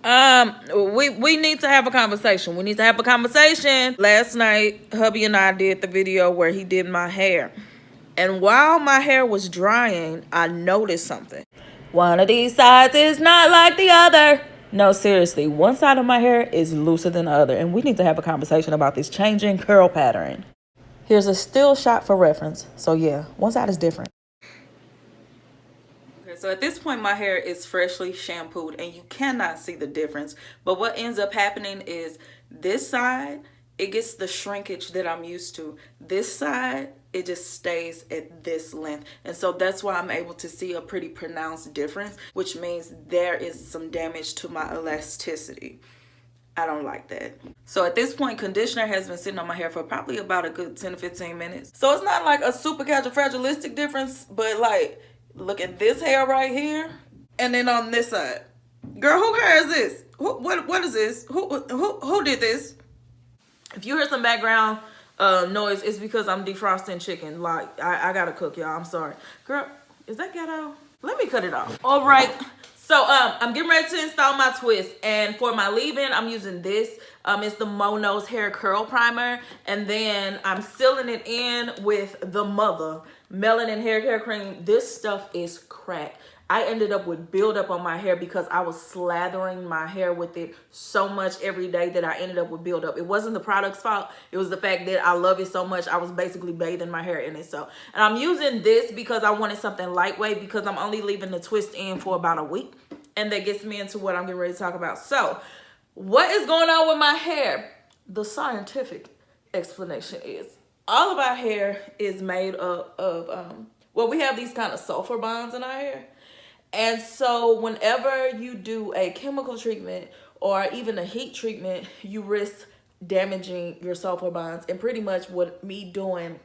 We need to have a conversation. We need to have a conversation. Last night, hubby and I did the video where he did my hair. And while my hair was drying, I noticed something. One of these sides is not like the other. No, seriously, one side of my hair is looser than the other. And we need to have a conversation about this changing curl pattern. Here's a still shot for reference. So yeah, one side is different. So at this point, my hair is freshly shampooed and you cannot see the difference. But what ends up happening is this side, it gets the shrinkage that I'm used to. This side, it just stays at this length. And so that's why I'm able to see a pretty pronounced difference, which means there is some damage to my elasticity. I don't like that. So at this point, conditioner has been sitting on my hair for probably about a good 10 to 15 minutes. So it's not like a super fragilistic difference, but like, look at this hair right here, and then on this side. Girl, who hair is this? What is this? Who did this? If you hear some background noise, it's because I'm defrosting chicken. Like, I gotta cook, y'all. I'm sorry. Girl, is that ghetto? Let me cut it off. All right. So I'm getting ready to install my twist, and for my leave-in, I'm using this. It's the Mono's Hair Curl Primer, and then I'm sealing it in with the Mother Melanin Hair Care Cream. This stuff is crack. I ended up with buildup on my hair because I was slathering my hair with it so much every day that I ended up with buildup. It wasn't the product's fault. It was the fact that I love it so much. I was basically bathing my hair in it. So, and I'm using this because I wanted something lightweight because I'm only leaving the twist in for about a week. And that gets me into what I'm getting ready to talk about. So, what is going on with my hair? The scientific explanation is all of our hair is made up of, well, we have these kind of sulfur bonds in our hair. And so whenever you do a chemical treatment or even a heat treatment, you risk damaging your sulfur bonds. And pretty much what me doing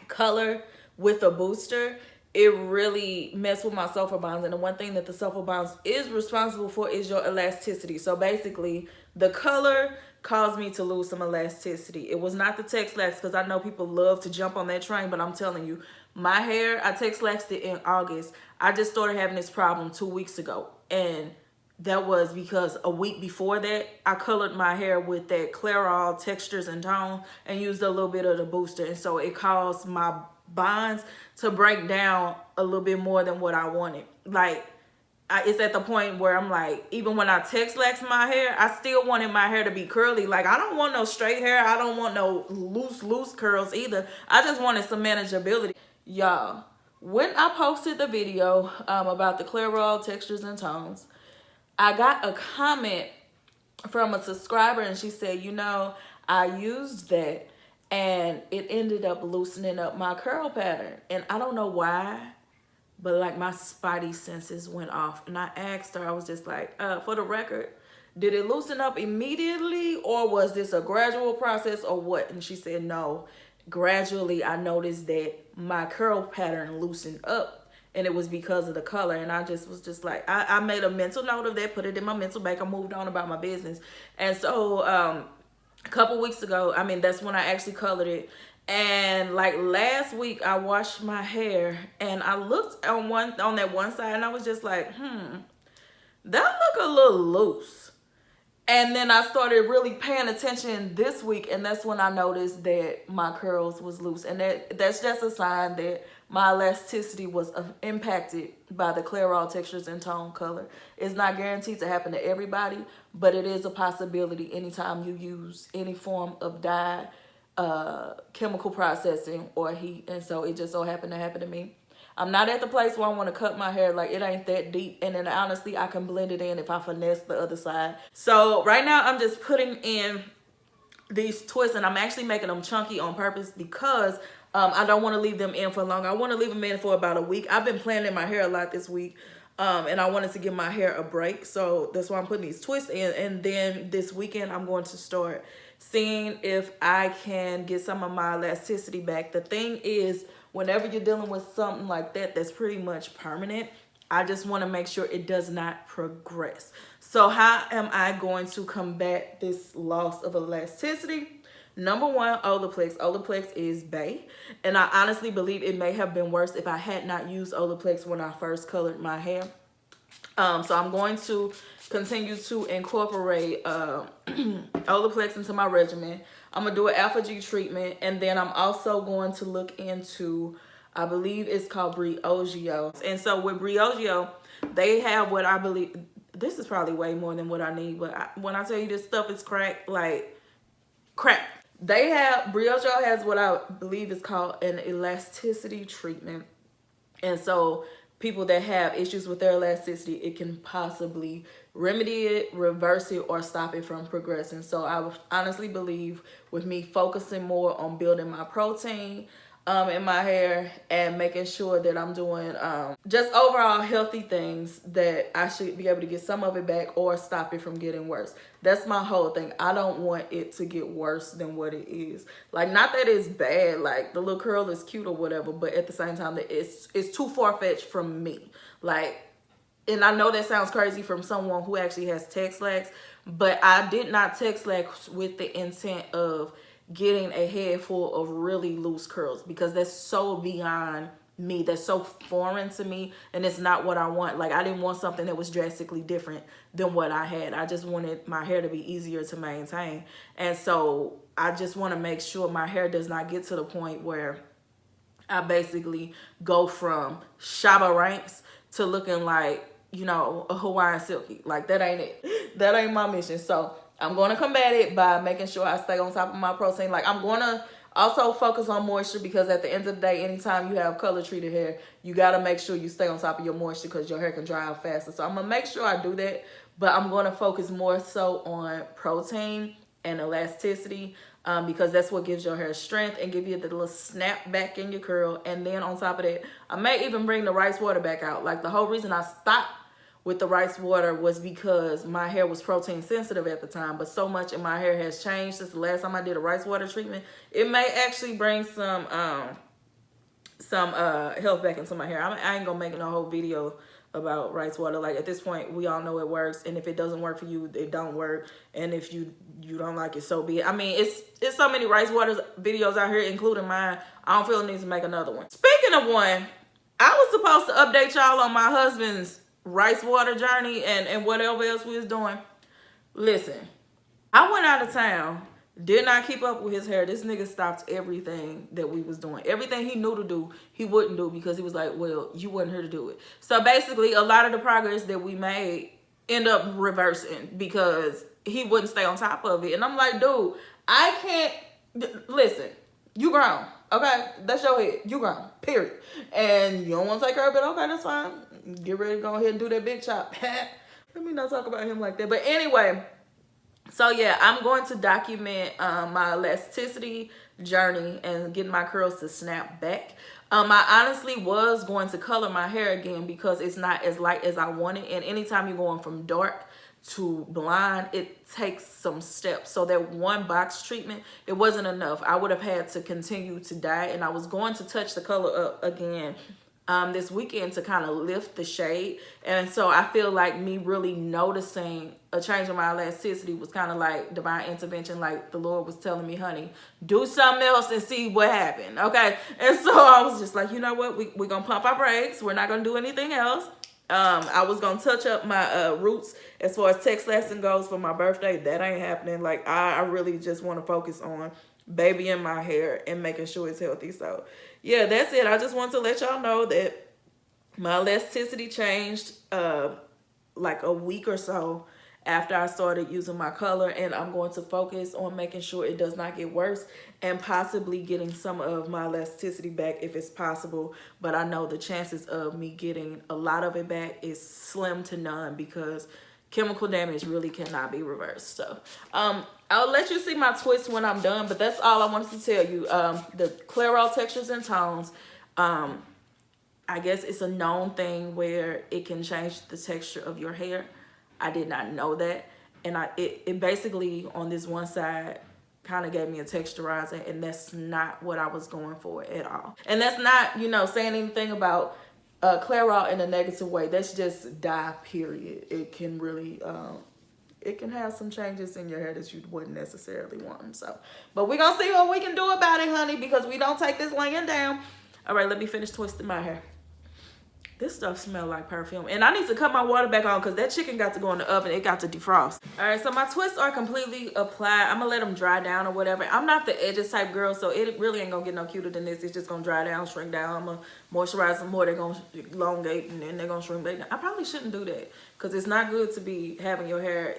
color with a booster, it really messed with my sulfur bonds. And the one thing that the sulfur bonds is responsible for is your elasticity. So basically, the color caused me to lose some elasticity. It was not the Texlax, because I know people love to jump on that train, but I'm telling you, my hair, I Texlaxed it in August. I just started having this problem 2 weeks ago. And that was because a week before that, I colored my hair with that Clairol Textures and Tone and used a little bit of the booster. And so it caused my bonds to break down a little bit more than what I wanted. Like, it's at the point where I'm like, even when I Texlax my hair, I still wanted my hair to be curly. Like, I don't want no straight hair. I don't want no loose curls either. I just wanted some manageability. Y'all, when I posted the video about the Clairol Textures and Tones, I got a comment from a subscriber, and she said, you know, I used that and it ended up loosening up my curl pattern. And I don't know why, but like my spidey senses went off. And I asked her, I was just like, for the record, did it loosen up immediately, or was this a gradual process, or what? And she said, no, gradually I noticed that my curl pattern loosened up, and it was because of the color. And I just was just like, I made a mental note of that, put it in my mental bank. I moved on about my business. And so a couple weeks ago, I mean, that's when I actually colored it. And like last week, I washed my hair and I looked on that one side, and I was just like, that look a little loose. And then I started really paying attention this week, and that's when I noticed that my curls was loose. And that's just a sign that my elasticity was impacted by the Clairol Textures and Tone color. It's not guaranteed to happen to everybody, but it is a possibility anytime you use any form of dye, chemical processing, or heat. And so it just so happened to happen to me. I'm not at the place where I want to cut my hair. Like, it ain't that deep. And then honestly, I can blend it in if I finesse the other side. So right now I'm just putting in these twists, and I'm actually making them chunky on purpose because I don't want to leave them in for long. I want to leave them in for about a week. I've been planning my hair a lot this week. And I wanted to give my hair a break. So that's why I'm putting these twists in. And then this weekend, I'm going to start seeing if I can get some of my elasticity back. The thing is, whenever you're dealing with something like that, that's pretty much permanent, I just want to make sure it does not progress. So how am I going to combat this loss of elasticity? Number one, Olaplex. Olaplex is bae. And I honestly believe it may have been worse if I had not used Olaplex when I first colored my hair. So I'm going to continue to incorporate Olaplex into my regimen. I'm gonna do an alpha G treatment, and then I'm also going to look into, I believe it's called Briogeo. And so with Briogeo, they have what I believe, this is probably way more than what I need, but when I tell you this stuff is crack, like crack. They have, Briogeo has what I believe is called an elasticity treatment. And so people that have issues with their elasticity, it can possibly remedy it, reverse it, or stop it from progressing. So I honestly believe with me focusing more on building my protein in my hair and making sure that I'm doing just overall healthy things, that I should be able to get some of it back or stop it from getting worse. That's my whole thing. I don't want it to get worse than what it is. Like, not that it's bad, like the little curl is cute or whatever, but at the same time, that it's too far-fetched from me. Like, and I know that sounds crazy from someone who actually has Texlax, but I did not Texlax with the intent of getting a head full of really loose curls, because that's so beyond me. That's so foreign to me, and it's not what I want. Like, I didn't want something that was drastically different than what I had. I just wanted my hair to be easier to maintain. And so I just want to make sure my hair does not get to the point where I basically go from Shabba Ranks to looking like, you know, a Hawaiian Silky. Like, that ain't it. That ain't my mission. So I'm going to combat it by making sure I stay on top of my protein. Like, I'm going to also focus on moisture, because at the end of the day, anytime you have color treated hair, you got to make sure you stay on top of your moisture, because your hair can dry out faster. So I'm going to make sure I do that, but I'm going to focus more so on protein and elasticity, because that's what gives your hair strength and give you the little snap back in your curl. And then on top of that, I may even bring the rice water back out. Like, the whole reason I stopped with the rice water was because my hair was protein sensitive at the time, but so much in my hair has changed since the last time I did a rice water treatment. It may actually bring some health back into my hair. I ain't gonna make no whole video about rice water. Like, at this point, we all know it works, and if it doesn't work for you, it don't work. And if you don't like it, so be it. I mean, it's so many rice water videos out here, including mine. I don't feel the need to make another one. Speaking of one, I was supposed to update y'all on my husband's rice water journey and whatever else we was doing. Listen, I went out of town, did not keep up with his hair. This nigga stopped everything that we was doing. Everything he knew to do, he wouldn't do, because he was like, well, you wasn't here to do it. So basically, a lot of the progress that we made end up reversing because he wouldn't stay on top of it. And I'm like, dude, I can't, listen, you grown, okay? That's your head, you grown, period. And you don't want to take care of it, okay, that's fine. Get ready to go ahead and do that big chop. Let me not talk about him like that. But anyway, so yeah, I'm going to document my elasticity journey and getting my curls to snap back. I honestly was going to color my hair again, because it's not as light as I wanted. And anytime you're going from dark to blonde, it takes some steps. So that one box treatment, it wasn't enough. I would have had to continue to dye, and I was going to touch the color up again this weekend to kind of lift the shade. And so I feel like me really noticing a change in my elasticity was kind of like divine intervention. Like, the Lord was telling me, honey, do something else and see what happened, okay? And so I was just like, you know what, we're gonna pump our brakes. We're not gonna do anything else. I was gonna touch up my roots as far as Texlaxing goes for my birthday. That ain't happening. Like, I really just want to focus on babying my hair and making sure it's healthy. So yeah, that's it. I just want to let y'all know that my elasticity changed like a week or so after I started using my color, and I'm going to focus on making sure it does not get worse and possibly getting some of my elasticity back if it's possible. But I know the chances of me getting a lot of it back is slim to none, because chemical damage really cannot be reversed. So I'll let you see my twist when I'm done, but that's all I wanted to tell you. The Clairol Textures and Tones, I guess it's a known thing where it can change the texture of your hair. I did not know that. And it basically, on this one side, kind of gave me a texturizer, and that's not what I was going for at all. And that's not, you know, saying anything about Clairol in a negative way. That's just dye, period. It can really, it can have some changes in your hair that you wouldn't necessarily want. So, but we're going to see what we can do about it, honey, because we don't take this laying down. All right, let me finish twisting my hair. This stuff smells like perfume. And I need to cut my water back on because that chicken got to go in the oven. It got to defrost. All right, so my twists are completely applied. I'm going to let them dry down or whatever. I'm not the edges type girl, so it really ain't going to get no cuter than this. It's just going to dry down, shrink down. I'm going to moisturize them more. They're going to elongate, and then they're going to shrink back down. I probably shouldn't do that because it's not good to be having your hair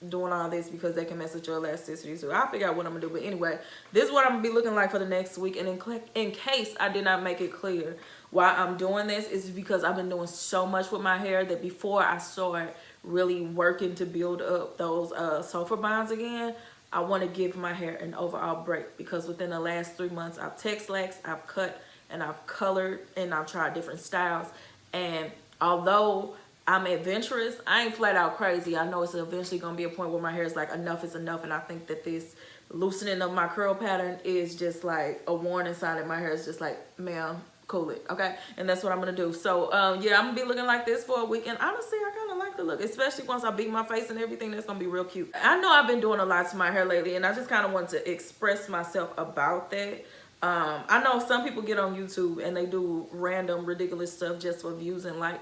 doing all this because they can mess with your elasticity. So I'll figure out what I'm going to do. But anyway, this is what I'm going to be looking like for the next week. And in case I did not make it clear, why I'm doing this is because I've been doing so much with my hair that before I start really working to build up those sulfur bonds again, I want to give my hair an overall break because within the last 3 months I've texlaxed, I've cut, and I've colored, and I've tried different styles. And although I'm adventurous, I ain't flat out crazy. I know it's eventually gonna be a point where my hair is like enough is enough, and I think that this loosening of my curl pattern is just like a warning sign that my hair is just like, ma'am, cool it, okay? And that's what I'm gonna do. So yeah, I'm gonna be looking like this for a week, and honestly I kind of like the look, especially once I beat my face and everything. That's gonna be real cute. I know I've been doing a lot to my hair lately, and I just kind of want to express myself about that. I know some people get on YouTube and they do random ridiculous stuff just for views and likes,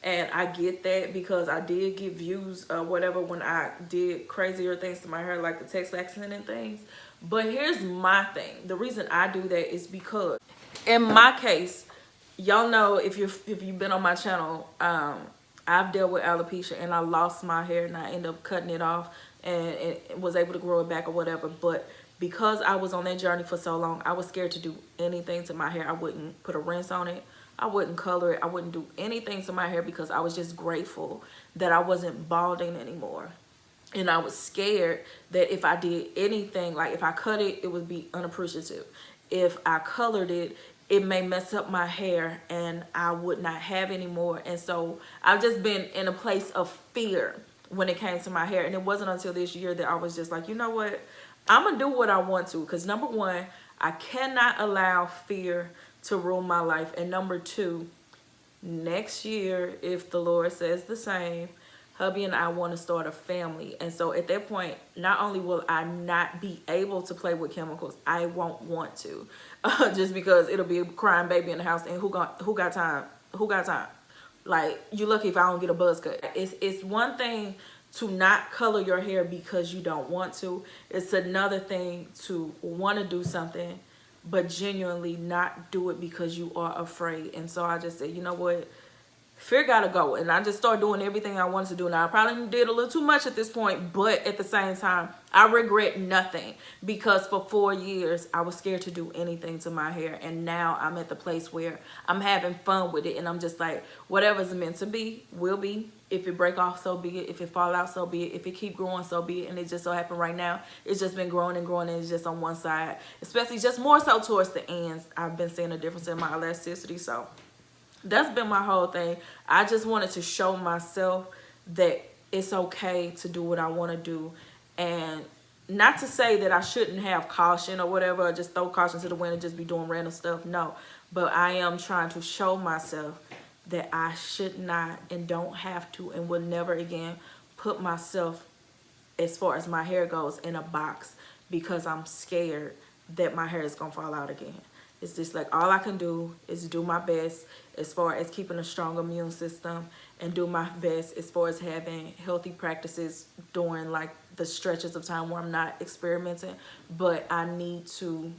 and I get that because I did get views or whatever when I did crazier things to my hair, like the texlaxing and things. But here's my thing. The reason I do that is because in my case, y'all know, if you've been on my channel, I've dealt with alopecia, and I lost my hair and I ended up cutting it off and was able to grow it back or whatever. But because I was on that journey for so long, I was scared to do anything to my hair. I wouldn't put a rinse on it. I wouldn't color it. I wouldn't do anything to my hair because I was just grateful that I wasn't balding anymore. And I was scared that if I did anything, like if I cut it, it would be unappreciative. If I colored it, it may mess up my hair and I would not have any more. And so I've just been in a place of fear when it came to my hair. And it wasn't until this year that I was just like, you know what? I'm going to do what I want to. Because number one, I cannot allow fear to rule my life. And number two, next year, if the Lord says the same, hubby and I want to start a family. And so at that point, not only will I not be able to play with chemicals, I won't want to. Just because it'll be a crying baby in the house, and who got time? Who got time? Like, you lucky if I don't get a buzz cut. It's one thing to not color your hair because you don't want to. It's another thing to want to do something but genuinely not do it because you are afraid. And so I just said, you know what? Fear gotta go. And I just started doing everything I wanted to do. Now, I probably did a little too much at this point, but at the same time, I regret nothing because for 4 years, I was scared to do anything to my hair. And now I'm at the place where I'm having fun with it. And I'm just like, whatever's meant to be, will be. If it break off, so be it. If it fall out, so be it. If it keep growing, so be it. And it just so happened right now, it's just been growing and growing, and it's just on one side. Especially just more so towards the ends, I've been seeing a difference in my elasticity. So that's been my whole thing. I just wanted to show myself that it's okay to do what I want to do. And not to say that I shouldn't have caution or whatever, or just throw caution to the wind and just be doing random stuff. No. But I am trying to show myself that I should not and don't have to and will never again put myself, as far as my hair goes, in a box because I'm scared that my hair is going to fall out again. It's just like all I can do is do my best as far as keeping a strong immune system and do my best as far as having healthy practices during like the stretches of time where I'm not experimenting. But I need to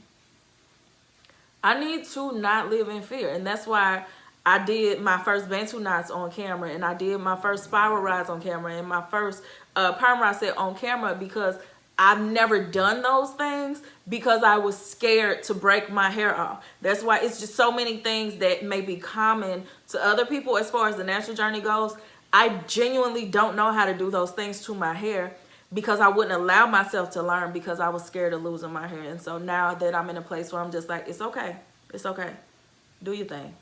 not live in fear. And that's why I did my first Bantu knots on camera, and I did my first spiral rides on camera, and my first perm rod set on camera, because I've never done those things because I was scared to break my hair off. That's why it's just so many things that may be common to other people as far as the natural journey goes. I genuinely don't know how to do those things to my hair because I wouldn't allow myself to learn because I was scared of losing my hair. And so now that I'm in a place where I'm just like, it's okay. It's okay. Do your thing.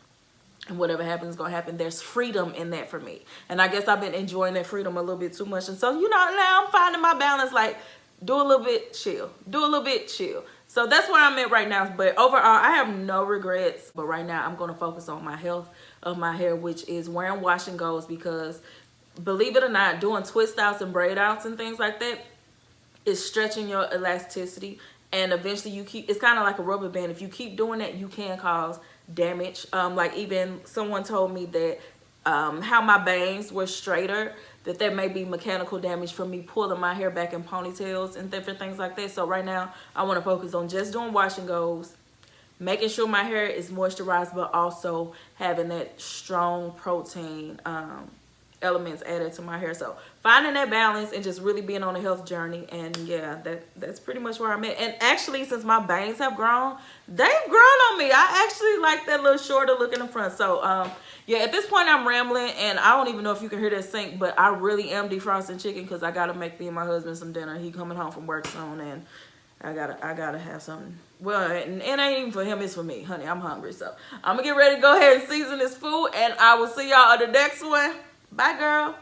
And whatever happens is going to happen. There's freedom in that for me. And I guess I've been enjoying that freedom a little bit too much. And so, you know, now I'm finding my balance, like, do a little bit, chill. Do a little bit, chill. So that's where I'm at right now. But overall, I have no regrets. But right now, I'm going to focus on my health of my hair, which is wearing wash and goes, because believe it or not, doing twist outs and braid outs and things like that is stretching your elasticity. And eventually it's kind of like a rubber band. If you keep doing that, you can cause damage. Like even someone told me that how my bangs were straighter, that there may be mechanical damage from me pulling my hair back in ponytails and different things like that. So right now I want to focus on just doing wash and goes, making sure my hair is moisturized, but also having that strong protein elements added to my hair. So finding that balance and just really being on a health journey. And yeah, that's pretty much where I'm at. And actually, since my bangs have grown, they've grown on me. I actually like that little shorter look in the front. So yeah, at this point I'm rambling, and I don't even know if you can hear that sink, but I really am defrosting chicken because I gotta make me and my husband some dinner. He coming home from work soon, and I gotta have something. Well, and it ain't even for him, it's for me, honey. I'm hungry, so I'm gonna get ready to go ahead and season this food, and I will see y'all on the next one. Bye, girl.